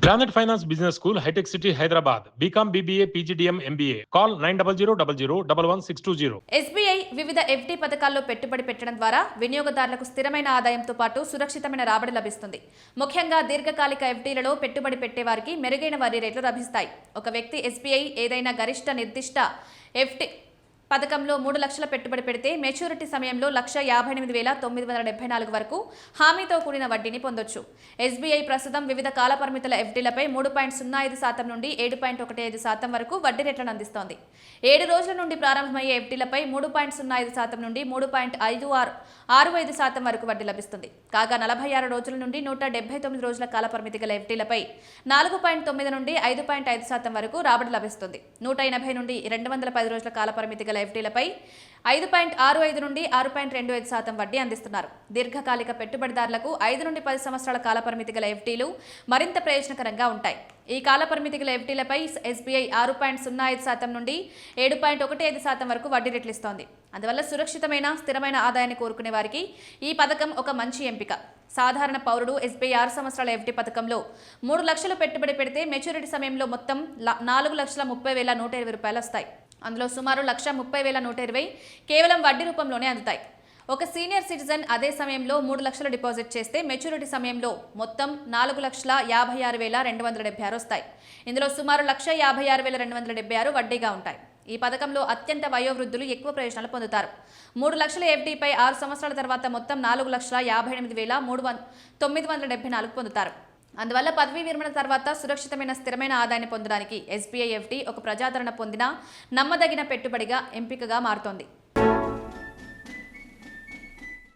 Granite Finance Business School, High-Tech City, Hyderabad. BCom, BBA, PGDM, MBA. Call 900 SBI వివిధ FD పథకాల్లో పెట్టుబడి పెట్టడం ద్వారా వినియోగదారులకు స్థిరమైన ఆదాయంతో పాటు సురక్షితమైన రాబడి లభిస్తుంది. ముఖ్యంగా దీర్ఘకాలిక ఎఫ్డీలలో పెట్టుబడి పెట్టేవారికి మెరుగైన వడ్డీ రేట్లు లభిస్తాయి. ఒక వ్యక్తి ఎస్బీఐ ఏదైనా గరిష్ట నిర్దిష్ట ఎఫ్డి పథకంలో 3 లక్షల పెట్టుబడి పెడితే మెచ్యూరిటీ సమయంలో 1,58,974 వరకు హామీతో కూడిన వడ్డీని పొందొచ్చు. ఎస్బీఐ ప్రస్తుతం వివిధ కాల పరిమితుల ఎఫ్డీలపై 3.05% నుండి 7.15% వరకు వడ్డీ రేట్లను అందిస్తోంది. 7 రోజుల నుండి ప్రారంభమయ్యే ఎఫ్డీలపై 3.05% నుండి 3.65% వరకు వడ్డీ లభిస్తుంది. కాగా 46 రోజుల నుండి 179 రోజుల కాల పరిమితి గల ఎఫ్డీలపై 4.9 నుండి 5.5% వరకు రాబడి లభిస్తుంది. 180 నుండి 210 రోజుల కాల పరిమితి గల ఎఫ్డీలపై 5.65 నుండి 6.25% వడ్డీ అందిస్తున్నారు. దీర్ఘకాలిక పెట్టుబడిదారులకు 5 నుండి 10 సంవత్సరాల కాల పరిమితి గల ఎఫ్డీలు మరింత ప్రయోజనకరంగా ఉంటాయి. ఈ కాల పరిమితి గల ఎఫ్డీలపై ఎస్బీఐ 6.05% నుండి 7.15% వరకు వడ్డీ రేట్లు ఇస్తోంది. అందువల్ల సురక్షితమైన స్థిరమైన ఆదాయాన్ని కోరుకునే వారికి ఈ పథకం ఒక మంచి ఎంపిక. సాధారణ పౌరుడు ఎస్బీఐ 6 సంవత్సరాల ఎఫ్డీ పథకంలో 3 లక్షలు పెట్టుబడి పెడితే మెచ్యూరిటీ సమయంలో మొత్తం 4,30,120 రూపాయలు వస్తాయి. అందులో సుమారు 1,30,120 కేవలం వడ్డీ రూపంలోనే అందుతాయి. ఒక సీనియర్ సిటిజన్ అదే సమయంలో 3 లక్షలు డిపాజిట్ చేస్తే మెచ్యూరిటీ సమయంలో మొత్తం 4,56,276 వస్తాయి. ఇందులో సుమారు 1,56,276 వడ్డీగా ఉంటాయి. ఈ పథకంలో అత్యంత వయోవృద్ధులు ఎక్కువ ప్రయోజనాలు పొందుతారు. 3 లక్షల ఎఫ్డీపై 6 సంవత్సరాల తర్వాత మొత్తం 4,58,974 పొందుతారు. అందువల్ల పదవీ విరమణ తర్వాత సురక్షితమైన స్థిరమైన ఆదాయాన్ని పొందడానికి ఎస్బీఐ ఎఫ్డీ ఒక ప్రజాదరణ పొందిన నమ్మదగిన పెట్టుబడిగా ఎంపికగా మారుతోంది.